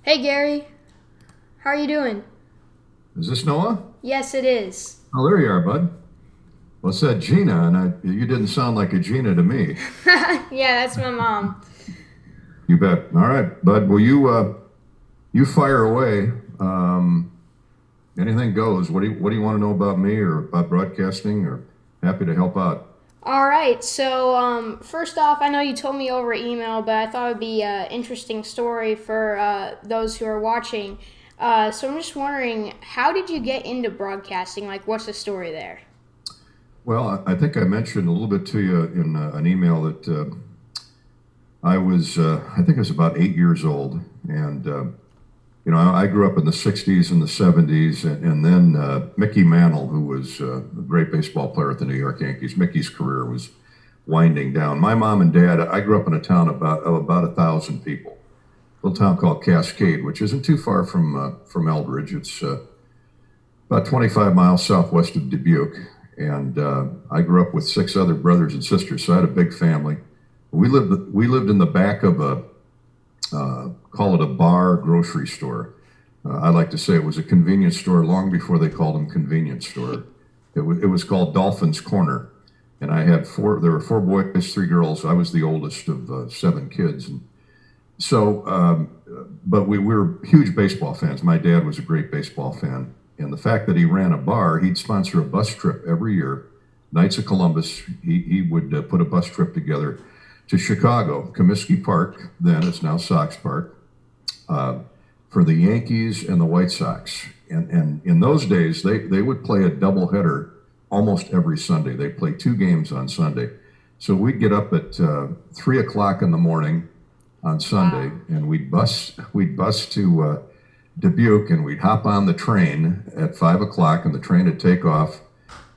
Hey Gary, how are you doing? Is this Noah? Yes, it is. Oh, there you are, bud. What's that, Gina? You didn't sound like a Gina to me. Yeah, that's my mom. You bet. All right, bud. Well, you fire away. Anything goes. What do you want to know about me or about broadcasting? Or happy to help out. All right, so first off, I know you told me over email, but I thought it would be an interesting story for those who are watching. So I'm just wondering, how did you get into broadcasting? Like, what's the story there? Well, I think I mentioned a little bit to you in an email that I think I was about 8 years old, and I grew up in the '60s and the '70s, and then Mickey Mantle, who was a great baseball player at the New York Yankees. Mickey's career was winding down. My mom and dad. I grew up in a town of about 1,000 people, a little town called Cascade, which isn't too far from Eldridge. It's about 25 miles southwest of Dubuque, and I grew up with six other brothers and sisters, so I had a big family. We lived in the back of a call it a bar grocery store. I like to say it was a convenience store long before they called them convenience store. It was called Dolphin's Corner, and I had four. There were four boys, three girls. I was the oldest of seven kids, and so. But we were huge baseball fans. My dad was a great baseball fan, and the fact that he ran a bar, he'd sponsor a bus trip every year. Knights of Columbus, he would put a bus trip together to Chicago, Comiskey Park, then it's now Sox Park, uh, for the Yankees and the White Sox. And in those days, they would play a doubleheader almost every Sunday. They'd play two games on Sunday. So we'd get up at 3 o'clock in the morning on Sunday, Wow. and we'd bus to Dubuque, and we'd hop on the train at 5 o'clock, and the train would take off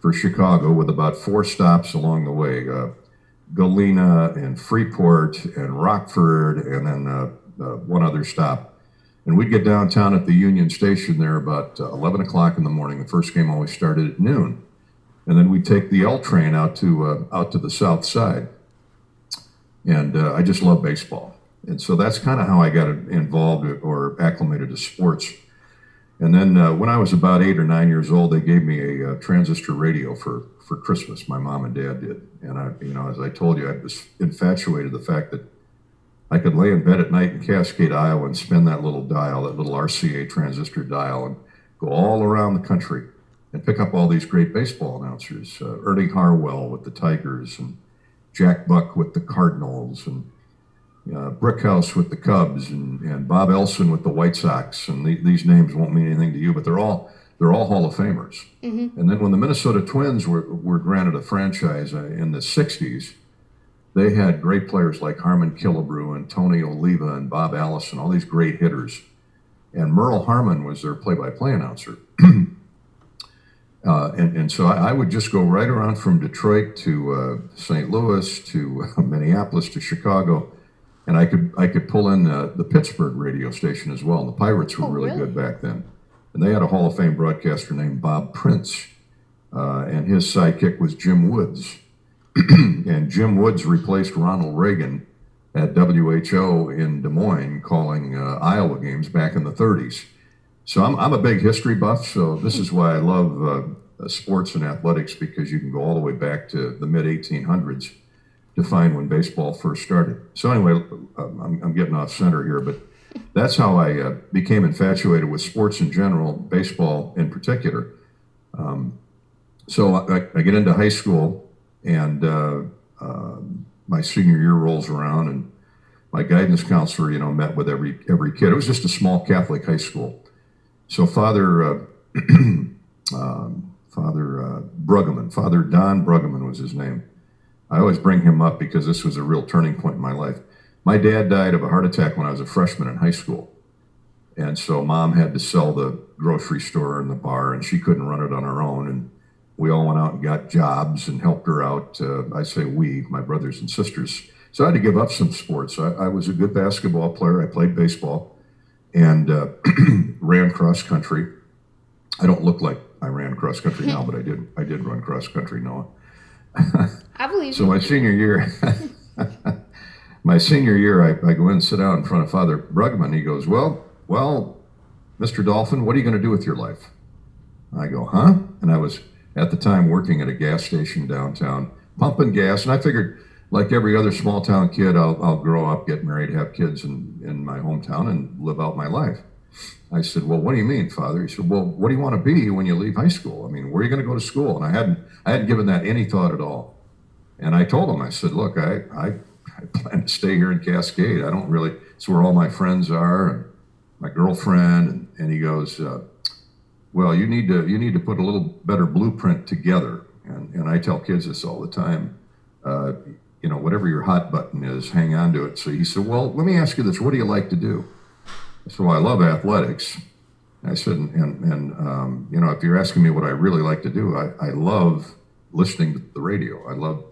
for Chicago with about four stops along the way. Galena and Freeport and Rockford, and then one other stop. And we'd get downtown at the Union Station there about 11 o'clock in the morning. The first game always started at noon. And then we'd take the L train out to the south side. And I just love baseball. And so that's kind of how I got involved or acclimated to sports. And then when I was about 8 or 9 years old, they gave me a transistor radio for Christmas. My mom and dad did, and as I told you, I was infatuated with the fact that I could lay in bed at night in Cascade, Iowa, and spin that little dial, that little RCA transistor dial, and go all around the country and pick up all these great baseball announcers. Ernie Harwell with the Tigers, and Jack Buck with the Cardinals, and Brickhouse with the Cubs, and Bob Elson with the White Sox, and these names won't mean anything to you, but they're all Hall of Famers. Mm-hmm. And then when the Minnesota Twins were granted a franchise in the '60s, they had great players like Harmon Killebrew and Tony Oliva and Bob Allison, all these great hitters. And Merle Harmon was their play-by-play announcer. And so I would just go right around from Detroit to St. Louis to Minneapolis to Chicago, and I could pull in the Pittsburgh radio station as well. And the Pirates were Oh, really really? good back then, and they had a Hall of Fame broadcaster named Bob Prince, and his sidekick was Jim Woods, and Jim Woods replaced Ronald Reagan at WHO in Des Moines calling Iowa games back in the '30s. So I'm a big history buff. So this is why I love sports and athletics, because you can go all the way back to the mid 1800s to find when baseball first started. So anyway, I'm getting off center here, but that's how I became infatuated with sports in general, baseball in particular. So I get into high school, and my senior year rolls around, and my guidance counselor, met with every kid. It was just a small Catholic high school. So Father Bruggeman, Father Don Bruggeman was his name. I always bring him up because this was a real turning point in my life. My dad died of a heart attack when I was a freshman in high school. And so mom had to sell the grocery store and the bar, and she couldn't run it on her own. And we all went out and got jobs and helped her out. I say we, my brothers and sisters. So I had to give up some sports. I was a good basketball player. I played baseball and ran cross country. I don't look like I ran cross country now, but I did. I did run cross country, Noah. I believe So you. my senior year, I go in and sit down in front of Father Brugman. He goes, "Well, well, Mr. Dolphin, what are you going to do with your life? I go, huh? And I was at the time working at a gas station downtown, pumping gas, and I figured, like every other small town kid, I'll grow up, get married, have kids in my hometown, and live out my life. I said, well, what do you mean, Father? He said, well, what do you want to be when you leave high school? I mean, where are you going to go to school? And I hadn't given that any thought at all. And I told him, I said, look, I plan to stay here in Cascade. I don't really, it's where all my friends are, and my girlfriend. And he goes, well, you need to put a little better blueprint together. And I tell kids this all the time. Whatever your hot button is, hang on to it. So he said, well, let me ask you this. What do you like to do? I said, well, I love athletics. I said, if you're asking me what I really like to do, I love listening to the radio. I love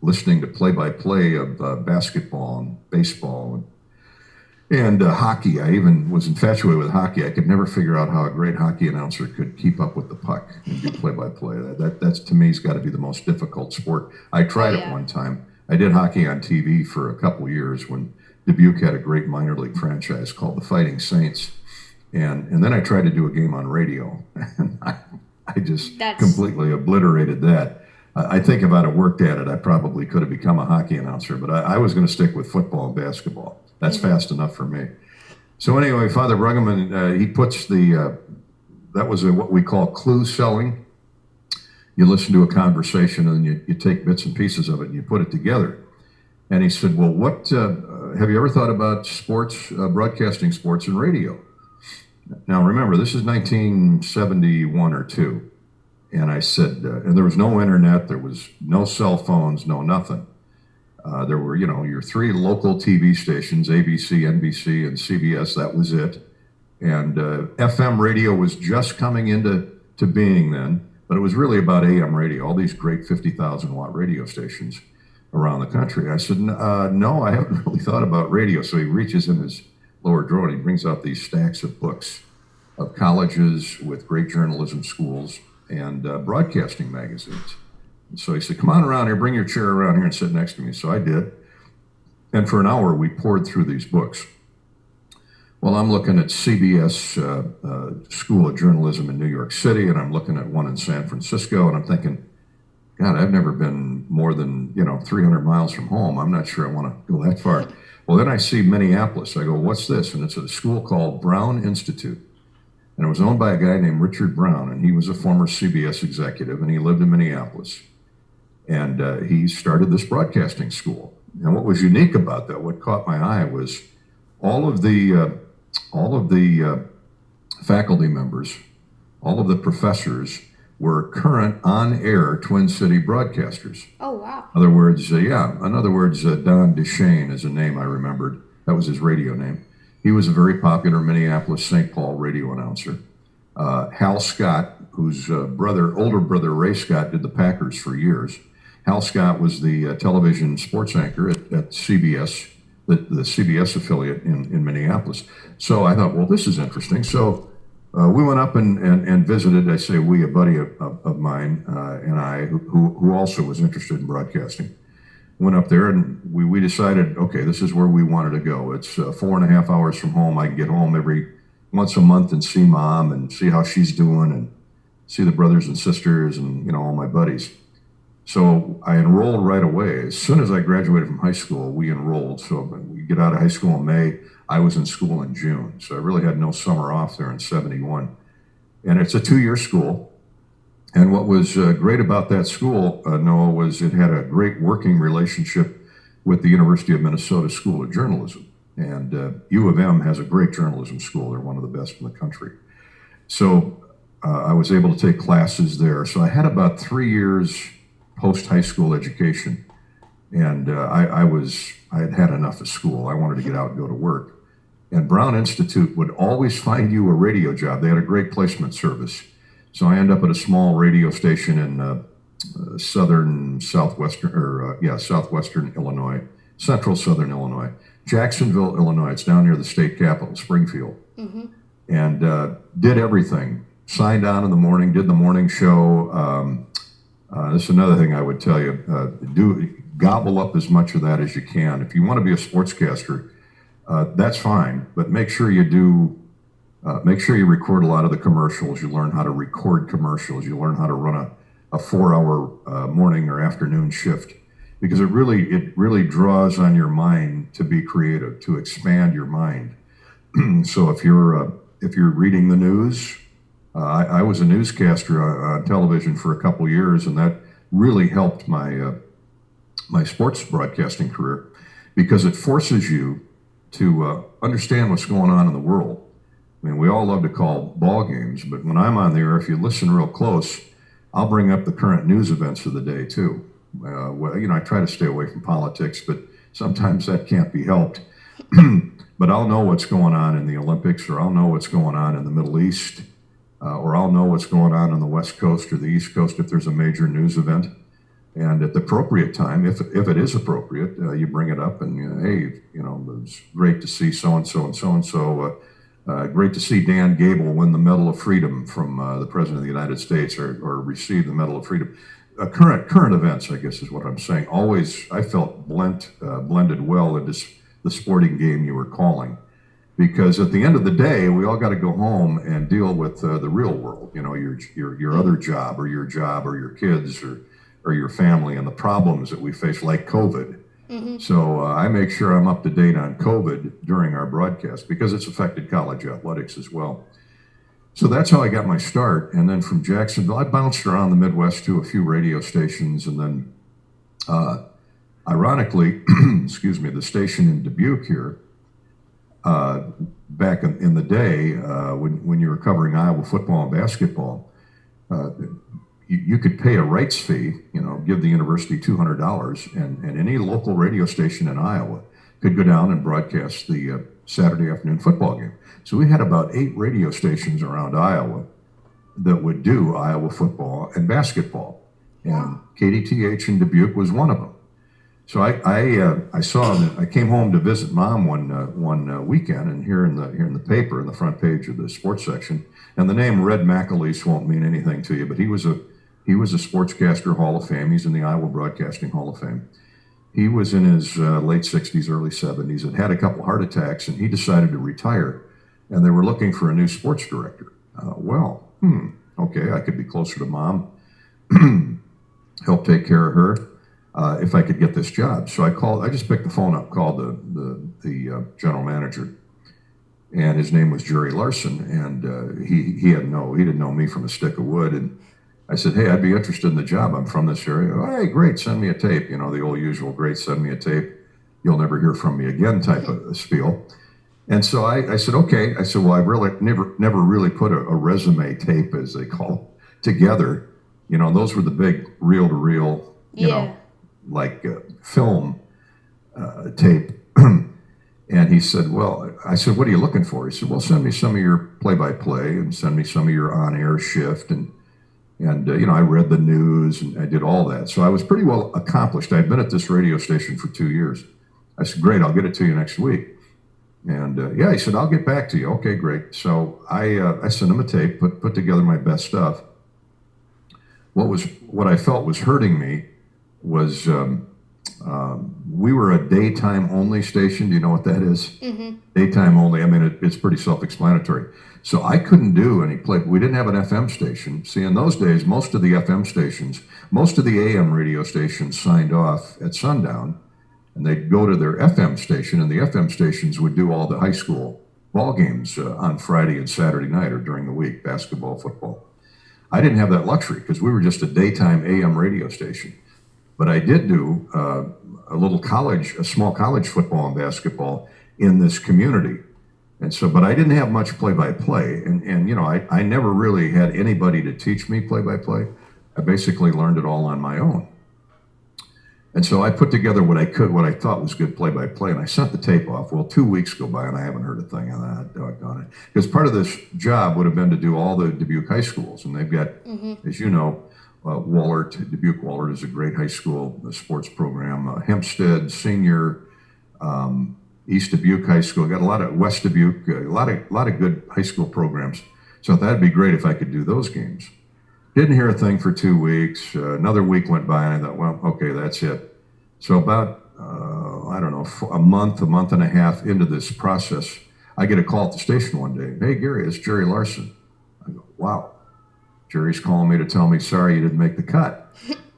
listening to play-by-play of basketball and baseball and hockey. I even was infatuated with hockey. I could never figure out how a great hockey announcer could keep up with the puck and do play-by-play. That's to me has got to be the most difficult sport. I tried it one time. I did hockey on TV for a couple years when Dubuque had a great minor league franchise called the Fighting Saints. And then I tried to do a game on radio, and I just completely obliterated that. I think if I'd have worked at it, I probably could have become a hockey announcer, but I was going to stick with football and basketball. That's fast enough for me. So anyway, Father Bruggeman, he puts that was what we call clue selling. You listen to a conversation and you take bits and pieces of it and you put it together. And he said, well, what have you ever thought about sports, broadcasting sports and radio? Now, remember, this is 1971 or 2. And I said, and there was no internet, there was no cell phones, no nothing. There were, your 3 local TV stations, ABC, NBC, and CBS, that was it. And FM radio was just coming into being then, but it was really about AM radio, all these great 50,000 watt radio stations around the country. I said, no, I haven't really thought about radio. So he reaches in his lower drawer and he brings out these stacks of books of colleges with great journalism schools and broadcasting magazines. And so he said, come on around here, bring your chair around here and sit next to me. So I did. And for an hour, we poured through these books. Well, I'm looking at CBS School of Journalism in New York City, and I'm looking at one in San Francisco, and I'm thinking, God, I've never been more than, 300 miles from home. I'm not sure I want to go that far. Well, then I see Minneapolis. I go, what's this? And it's a school called Brown Institute. And it was owned by a guy named Richard Brown, and he was a former CBS executive, and he lived in Minneapolis. And he started this broadcasting school. And what was unique about that, what caught my eye, was all of the faculty members, all of the professors were current on-air Twin City broadcasters. Oh, wow. In other words, Don DeShane is a name I remembered. That was his radio name. He was a very popular Minneapolis-St. Paul radio announcer. Hal Scott, whose older brother Ray Scott did the Packers for years. Hal Scott was the television sports anchor at CBS, the CBS affiliate in Minneapolis. So I thought, well, this is interesting. So we went up and visited, I say we, a buddy of mine and I, who also was interested in broadcasting. Went up there and we decided, okay, this is where we wanted to go. It's 4.5 hours from home. I can get home every once a month and see Mom and see how she's doing and see the brothers and sisters and, all my buddies. So I enrolled right away. As soon as I graduated from high school, we enrolled. So we get out of high school in May. I was in school in June. So I really had no summer off there in 71. And it's a 2-year school. And what was great about that school, Noah, was it had a great working relationship with the University of Minnesota School of Journalism. And U of M has a great journalism school. They're one of the best in the country. So I was able to take classes there. So I had about 3 years post-high school education. And I had enough of school. I wanted to get out and go to work. And Brown Institute would always find you a radio job. They had a great placement service. So I ended up at a small radio station in southwestern Illinois, central southern Illinois, Jacksonville, Illinois. It's down near the state capital, Springfield. Mm-hmm. And did everything. Signed on in the morning, did the morning show. This is another thing I would tell you. Gobble up as much of that as you can. If you want to be a sportscaster, that's fine, but make sure you do Make sure you record a lot of the commercials. You learn how to record commercials. You learn how to run a 4-hour morning or afternoon shift, because it really draws on your mind to be creative, to expand your mind. So if you're reading the news, I was a newscaster on television for a couple years, and that really helped my sports broadcasting career, because it forces you to understand what's going on in the world. I mean, we all love to call ball games, but when I'm on the air, if you listen real close, I'll bring up the current news events of the day too. Well, I try to stay away from politics, but sometimes that can't be helped. But I'll know what's going on in the Olympics, or I'll know what's going on in the Middle East, or I'll know what's going on the West Coast or the East Coast if there's a major news event. And at the appropriate time, if it is appropriate, you bring it up and, hey, it's great to see so-and-so and so-and-so. Great to see Dan Gable win the Medal of Freedom from the President of the United States, or receive the Medal of Freedom. Current events, I guess, is what I'm saying. Always, I felt blended well into the sporting game you were calling, because at the end of the day, we all got to go home and deal with the real world. Your other job, or your kids, or your family, and the problems that we face, like COVID. Mm-hmm. So I make sure I'm up to date on COVID during our broadcast, because it's affected college athletics as well. So that's how I got my start. And then from Jacksonville, I bounced around the Midwest to a few radio stations. And then, ironically, excuse me, the station in Dubuque here, back in the day, when you were covering Iowa football and basketball, you could pay a rights fee, give the university $200, and any local radio station in Iowa could go down and broadcast the Saturday afternoon football game. So we had about 8 radio stations around Iowa that would do Iowa football and basketball, and KDTH in Dubuque was one of them. So I came home to visit Mom one weekend, and here in the paper, in the front page of the sports section, and the name Red McAleese won't mean anything to you, but he was a Sportscaster Hall of Fame. He's in the Iowa Broadcasting Hall of Fame. He was in his late 60s, early 70s, and had a couple heart attacks, and he decided to retire. And they were looking for a new sports director. Okay, I could be closer to Mom, help take care of her, if I could get this job. So I just picked the phone up, called the general manager, and his name was Jerry Larson, and he didn't know me from a stick of wood. And I said, hey, I'd be interested in the job. I'm from this area. Oh, hey, great, send me a tape. The old usual, great, send me a tape. You'll never hear from me again type of spiel. And so I said, okay. I said, well, I've really never really put a resume tape, as they call it, together. Those were the big reel-to-reel, film tape. And he said, well, I said, what are you looking for? He said, well, send me some of your play-by-play, and send me some of your on-air shift. And I read the news, and I did all that. So I was pretty well accomplished. I'd been at this radio station for 2 years. I said, great, I'll get it to you next week. And he said, I'll get back to you. Okay, great. So I sent him a tape, put together my best stuff. What I felt was hurting me was we were a daytime only station. Do you know what that is? Mm-hmm. Daytime only. I mean, it's pretty self-explanatory. So I couldn't do any play. We didn't have an FM station. See, in those days, most of the FM stations, most of the AM radio stations signed off at sundown, and they'd go to their FM station, and the FM stations would do all the high school ball games on Friday and Saturday night, or during the week, basketball, football. I didn't have that luxury, because we were just a daytime AM radio station. But I did do a small college football and basketball in this community. And so, but I didn't have much play-by-play. And I never really had anybody to teach me play-by-play. I basically learned it all on my own. And so I put together what I thought was good play-by-play, and I sent the tape off. Well, 2 weeks go by, and I haven't heard a thing on that. Doggone it. Because part of this job would have been to do all the Dubuque high schools. And they've got, as you know, Dubuque Wahlert is a great high school sports program. Hempstead, Senior, East Dubuque High School. Got a lot of West Dubuque, a lot of good high school programs. So that'd be great if I could do those games. Didn't hear a thing for 2 weeks. Another week went by, and I thought, well, okay, that's it. So about, a month and a half into this process, I get a call at the station one day. Hey, Gary, it's Jerry Larson. I go, wow. Jerry's calling me to tell me, sorry you didn't make the cut.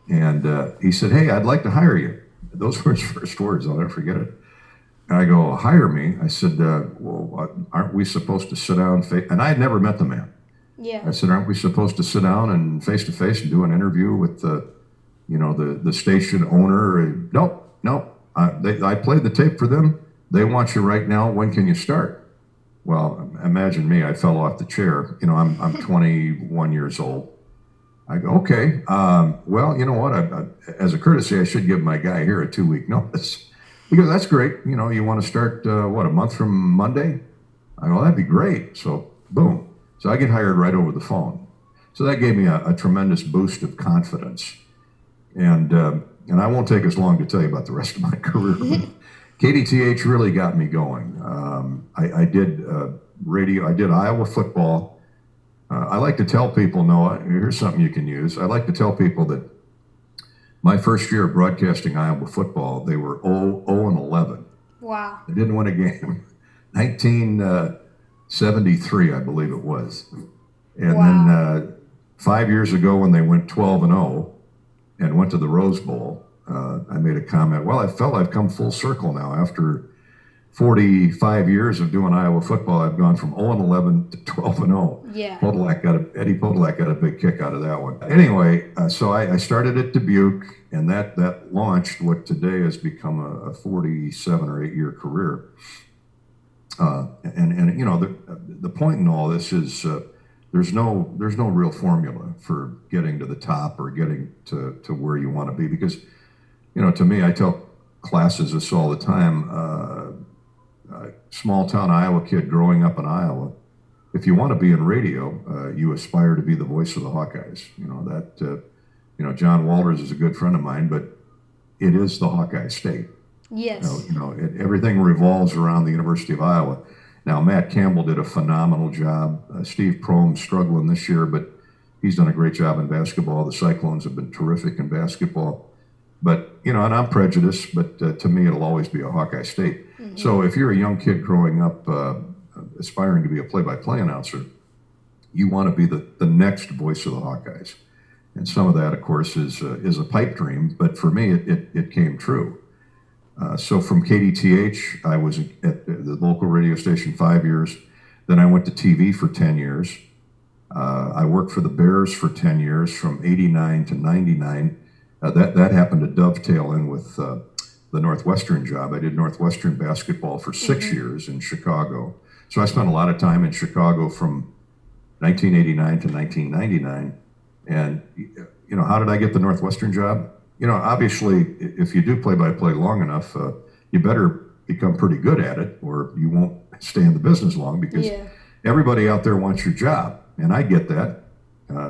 And he said, hey, I'd like to hire you. Those were his first words. I'll never forget it. And I go, hire me? I said, well, aren't we supposed to sit down? And I had never met the man. Yeah. I said, aren't we supposed to sit down and face-to-face and do an interview with the station owner? Nope. I played the tape for them. They want you right now. When can you start? Well, imagine me. I fell off the chair. I'm 21 years old. I go, okay. Well, you know what? As a courtesy, I should give my guy here a 2-week notice. He goes, that's great. You want to start, a month from Monday? I go, that'd be great. So, boom. So I get hired right over the phone. So that gave me a tremendous boost of confidence. And I won't take as long to tell you about the rest of my career. KDTH really got me going. I did radio. I did Iowa football. I like to tell people, Noah, here's something you can use. I like to tell people that my first year of broadcasting Iowa football, they were 0-11. Wow. They didn't win a game. 1973, I believe it was. And then 5 years ago when they went 12-0 and went to the Rose Bowl, I made a comment, well, I felt I've come full circle now. After 45 years of doing Iowa football, I've gone from 0-11 to 12-0. Yeah. Eddie Podolak got a big kick out of that one. Anyway, so I started at Dubuque, and that launched what today has become a 47 or 8 year career. The point in all this is there's no real formula for getting to the top or getting to where you want to be, because to me, I tell classes this all the time. Small town Iowa kid growing up in Iowa, if you want to be in radio, you aspire to be the voice of the Hawkeyes. John Walters is a good friend of mine, but it is the Hawkeye State. Yes. Everything revolves around the University of Iowa. Now, Matt Campbell did a phenomenal job. Steve Prohm's struggling this year, but he's done a great job in basketball. The Cyclones have been terrific in basketball. But, and I'm prejudiced, but to me, it'll always be a Hawkeye State. Mm-hmm. So if you're a young kid growing up aspiring to be a play-by-play announcer, you want to be the next voice of the Hawkeyes. And some of that, of course, is a pipe dream. But for me, it came true. So from KDTH, I was at the local radio station 5 years. Then I went to TV for 10 years. I worked for the Bears for 10 years, from 89 to 99. That happened to dovetail in with the Northwestern job. I did Northwestern basketball for 6 years in Chicago. So I spent a lot of time in Chicago from 1989 to 1999. And, how did I get the Northwestern job? Obviously, if you do play-by-play long enough, you better become pretty good at it, or you won't stay in the business long, because everybody out there wants your job. And I get that.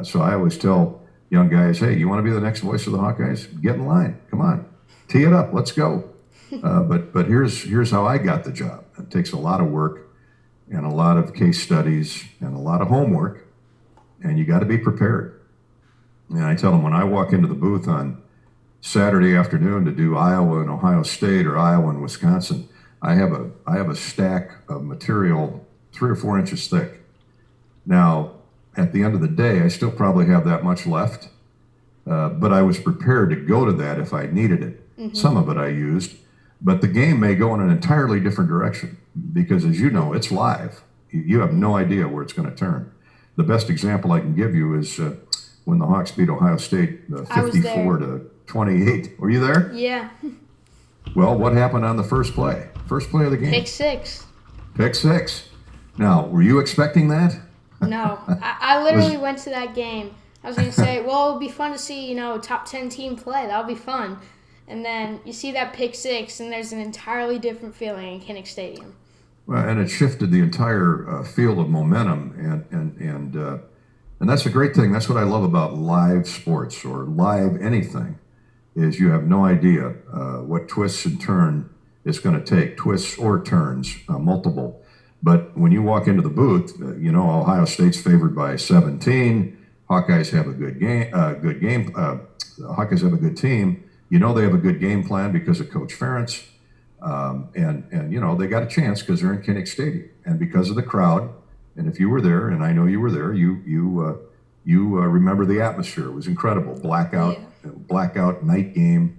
So I always tell young guys, hey, you want to be the next voice of the Hawkeyes? Get in line. Come on. Tee it up. Let's go. But here's how I got the job. It takes a lot of work and a lot of case studies and a lot of homework, and you got to be prepared. And I tell them, when I walk into the booth on Saturday afternoon to do Iowa and Ohio State or Iowa and Wisconsin, I have a stack of material 3 or 4 inches thick. Now, at the end of the day, I still probably have that much left, but I was prepared to go to that if I needed it. Mm-hmm. Some of it I used, but the game may go in an entirely different direction, because, as you know, it's live. You have no idea where it's going to turn. The best example I can give you is when the Hawks beat Ohio State 54 to 28. Were you there? Yeah. Well, what happened on the first play? First play of the game? Pick six. Now, were you expecting that? No. I literally went to that game. I was going to say, well, it would be fun to see, top 10 team play. That would be fun. And then you see that pick six, and there's an entirely different feeling in Kinnick Stadium. Well, and it shifted the entire field of momentum, and that's a great thing. That's what I love about live sports, or live anything, is you have no idea what twists and turn it's going to take, twists or turns, multiple. But when you walk into the booth, Ohio State's favored by 17. Hawkeyes have a good game. Hawkeyes have a good team. They have a good game plan because of Coach Ferentz. And you know, they got a chance because they're in Kinnick Stadium and because of the crowd. And if you were there, and I know you were there, you remember the atmosphere. It was incredible. Yeah. Blackout night game.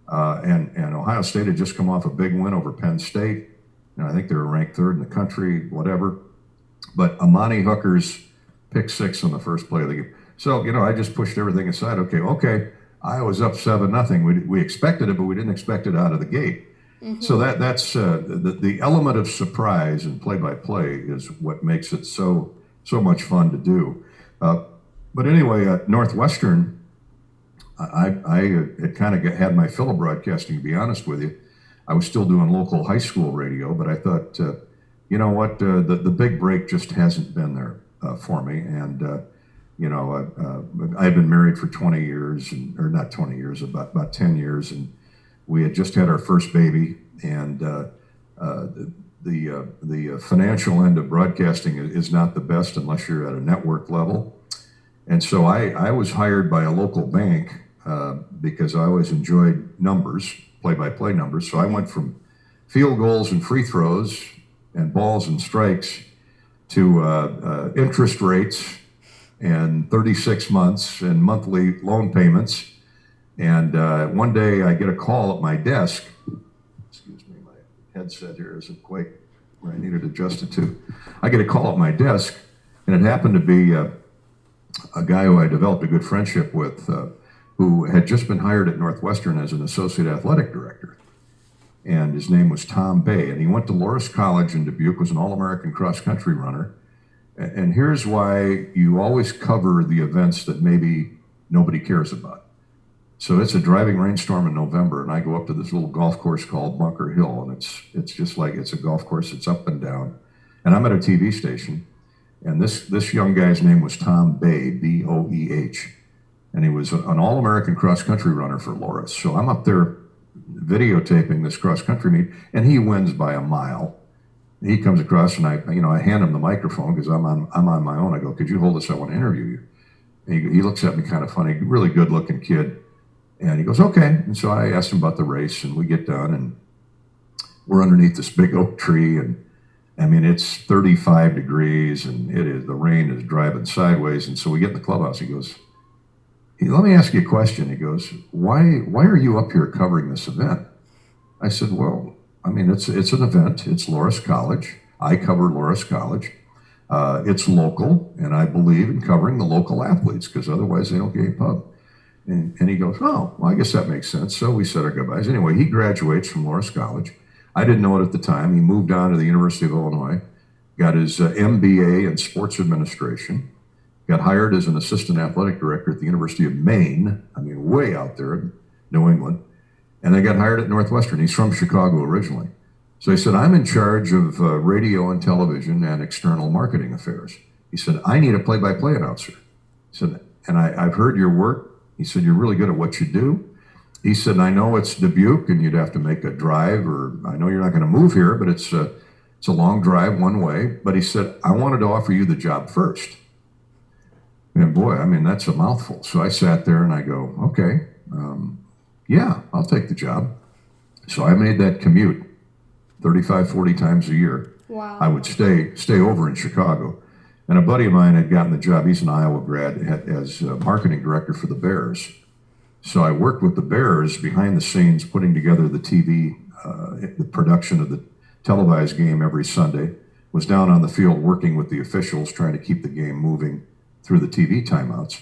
And Ohio State had just come off a big win over Penn State. And I think they were ranked third in the country, whatever. But Amani Hooker's pick six on the first play of the game. So, you know, I just pushed everything aside. Okay. Iowa's up 7-0. We expected it, but we didn't expect it out of the gate. So that's the element of surprise and play-by-play is what makes it so much fun to do. But anyway, at Northwestern, I had kind of had my fill of broadcasting, to be honest with you. I was still doing local high school radio, but I thought, you know what, the big break just hasn't been there for me. And, you know, I've been married for 20 years, or not 20 years, about 10 years, and we had just had our first baby, and the financial end of broadcasting is not the best unless you're at a network level. And so I was hired by a local bank because I always enjoyed numbers, play-by-play numbers. So I went from field goals and free throws and balls and strikes to interest rates and 36 months and monthly loan payments. And one day I get a call at my desk. Excuse me, my headset here isn't quite where I needed adjusted to. I get a call at my desk, and it happened to be a guy who I developed a good friendship with, who had just been hired at Northwestern as an associate athletic director. And his name was Tom Bay, and he went to Loras College in Dubuque, was an All-American cross-country runner. And here's why you always cover the events that maybe nobody cares about. So it's a driving rainstorm in November, and I go up to this little golf course called Bunker Hill, and it's just like it's a golf course. It's up and down, and I'm at a TV station, and this young guy's name was Tom Bay, B-O-E-H, and he was an All-American cross-country runner for Loras. So I'm up there videotaping this cross-country meet, and he wins by a mile. He comes across, and I hand him the microphone because I'm on my own. I go, "Could you hold this? I want to interview you." And he looks at me kind of funny, really good-looking kid. And he goes, "Okay." And so I asked him about the race, and we get done, and we're underneath this big oak tree, and I mean, it's 35 degrees, and the rain is driving sideways. And so we get in the clubhouse. He goes, "Let me ask you a question." He goes, why are you up here covering this event?" I said, "Well, I mean, it's an event. It's Loras College. I cover Loras College. It's local, and I believe in covering the local athletes because otherwise they don't get a pub." And he goes, "Oh, well, I guess that makes sense." So we said our goodbyes. Anyway, he graduates from Loras College. I didn't know it at the time. He moved on to the University of Illinois, got his MBA in sports administration, got hired as an assistant athletic director at the University of Maine. I mean, way out there in New England. And then got hired at Northwestern. He's from Chicago originally. So he said, "I'm in charge of radio and television and external marketing affairs." He said, "I need a play-by-play announcer." He said, "And I've heard your work." He said, "You're really good at what you do." He said, "I know it's Dubuque and you'd have to make a drive, or I know you're not going to move here, but it's a long drive one way." But he said, "I wanted to offer you the job first." And boy, I mean, that's a mouthful. So I sat there and I go, "Okay, yeah, I'll take the job." So I made that commute 35, 40 times a year. Wow. I would stay over in Chicago. And a buddy of mine had gotten the job. He's an Iowa grad as marketing director for the Bears. So I worked with the Bears behind the scenes, putting together the TV, the production of the televised game every Sunday. Was down on the field working with the officials, trying to keep the game moving through the TV timeouts.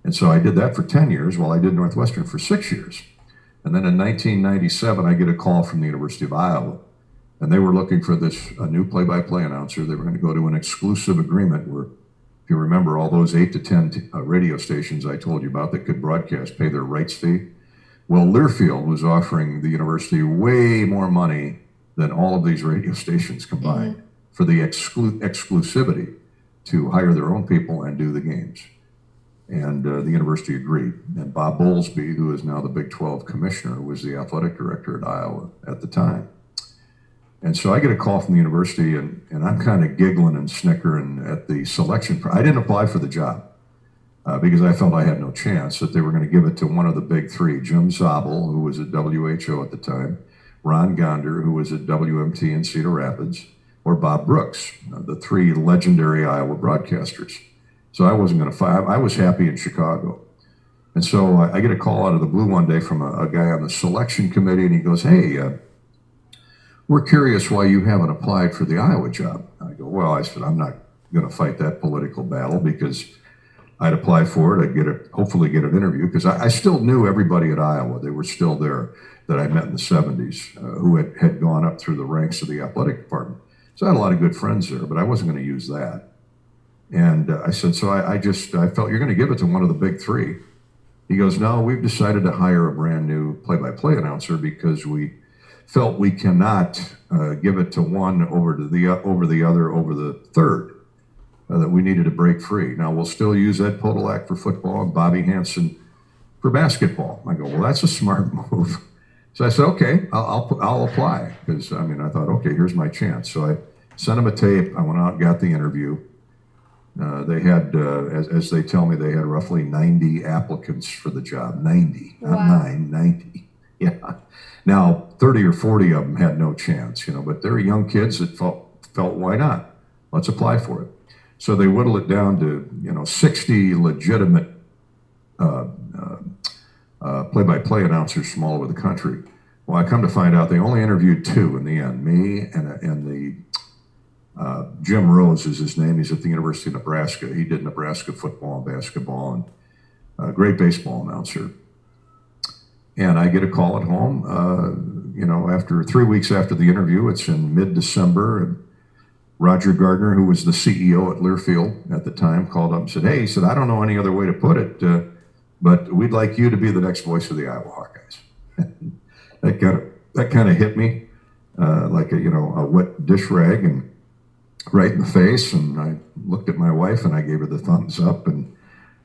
And so I did that for 10 years while I did Northwestern for 6 years. And then in 1997, I get a call from the University of Iowa. And they were looking for a new play-by-play announcer. They were going to go to an exclusive agreement where, if you remember, all those 8 to 10 radio stations I told you about that could broadcast pay their rights fee. Well, Learfield was offering the university way more money than all of these radio stations combined for the exclusivity to hire their own people and do the games. And the university agreed. And Bob Bowlesby, who is now the Big 12 commissioner, was the athletic director at Iowa at the time. And so I get a call from the university, and I'm kind of giggling and snickering at the selection. I didn't apply for the job because I felt I had no chance, that they were going to give it to one of the big three, Jim Zabel, who was at WHO at the time, Ron Gonder, who was at WMT in Cedar Rapids, or Bob Brooks, the three legendary Iowa broadcasters. So I wasn't going to fight. I was happy in Chicago. And so I get a call out of the blue one day from a guy on the selection committee, and he goes, "Hey, we're curious why you haven't applied for the Iowa job." I go, "Well," I said, "I'm not going to fight that political battle because I'd apply for it. Hopefully get an interview, because I still knew everybody at Iowa. They were still there that I met in the 70s who had gone up through the ranks of the athletic department. So I had a lot of good friends there, but I wasn't going to use that." And I said, "So I felt you're going to give it to one of the big three." He goes, "No, we've decided to hire a brand new play-by-play announcer because we felt we cannot give it to one over the other over the third. That we needed to break free. Now we'll still use Ed Podolak for football and Bobby Hansen for basketball." I go, "Well, that's a smart move." So I said, "Okay, I'll apply," because I thought, okay, here's my chance. So I sent him a tape. I went out and got the interview. They had, as they tell me, they had roughly 90 applicants for the job. 90, wow. Not 90. Yeah. Now 30 or 40 of them had no chance, but they're young kids that felt why not? Let's apply for it. So they whittle it down to 60 legitimate play-by-play announcers from all over the country. Well, I come to find out they only interviewed two in the end, me and the Jim Rose is his name. He's at the University of Nebraska. He did Nebraska football and basketball, and a great baseball announcer. And I get a call at home, after 3 weeks after the interview. It's in mid-December, and Roger Gardner, who was the CEO at Learfield at the time, called up and said, "Hey," he said, "I don't know any other way to put it, but we'd like you to be the next voice of the Iowa Hawkeyes." That kind of hit me like a wet dish rag, and right in the face. And I looked at my wife and I gave her the thumbs up, and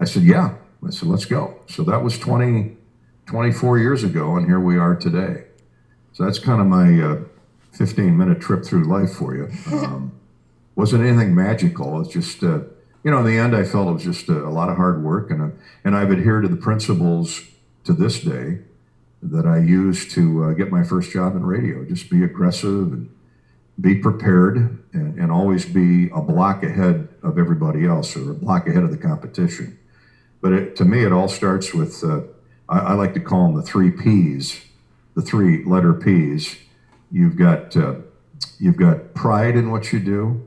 I said, "Yeah." I said, "Let's go." So that was 24 years ago, and here we are today. So that's kind of my 15-minute trip through life for you. Wasn't anything magical. It's just, in the end, I felt it was just a lot of hard work, and I've adhered to the principles to this day that I used to get my first job in radio. Just be aggressive and be prepared, and always be a block ahead of everybody else, or a block ahead of the competition. But to me, it all starts with, I like to call them the three Ps, the three-letter Ps. You've got pride in what you do,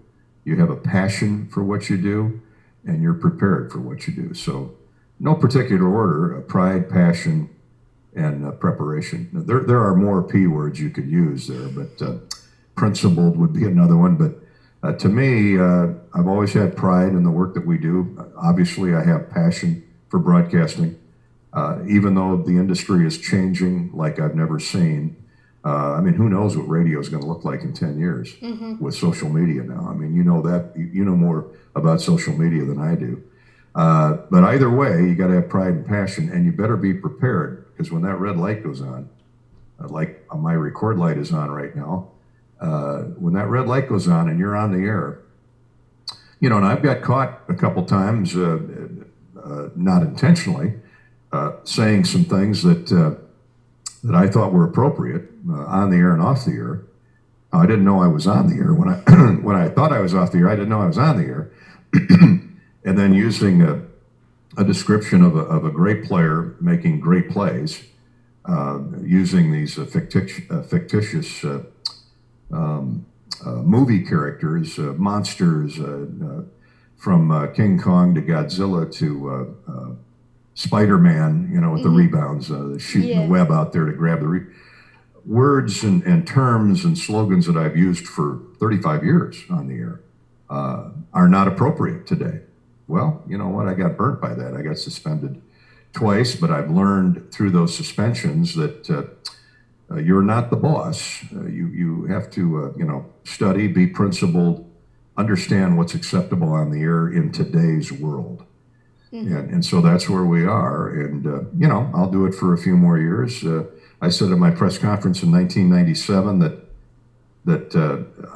you have a passion for what you do, and you're prepared for what you do. So no particular order: pride, passion, and preparation. There are more P words you could use there, but principled would be another one. But to me, I've always had pride in the work that we do. Obviously, I have passion for broadcasting, even though the industry is changing like I've never seen. Who knows what radio is going to look like in 10 years with social media now. You know more about social media than I do. But either way, you got to have pride and passion, and you better be prepared, because when that red light goes on, like my record light is on right now, when that red light goes on and you're on the air, and I've got caught a couple times, not intentionally, saying some things that I thought were appropriate on the air and off the air. I didn't know I was on the air. When I thought I was off the air, I didn't know I was on the air. And then using a description of a great player making great plays, using these fictitious movie characters, monsters, from King Kong to Godzilla to Spider-Man, with the rebounds, shooting the web out there to grab the words and terms and slogans that I've used for 35 years on the air are not appropriate today. Well, you know what? I got burnt by that. I got suspended twice, but I've learned through those suspensions that you're not the boss. You have to, study, be principled, understand what's acceptable on the air in today's world. And so that's where we are. And, I'll do it for a few more years. I said at my press conference in 1997 that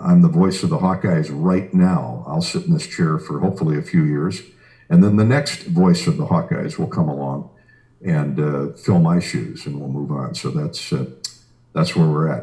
I'm the voice of the Hawkeyes right now. I'll sit in this chair for hopefully a few years. And then the next voice of the Hawkeyes will come along and fill my shoes, and we'll move on. So that's where we're at.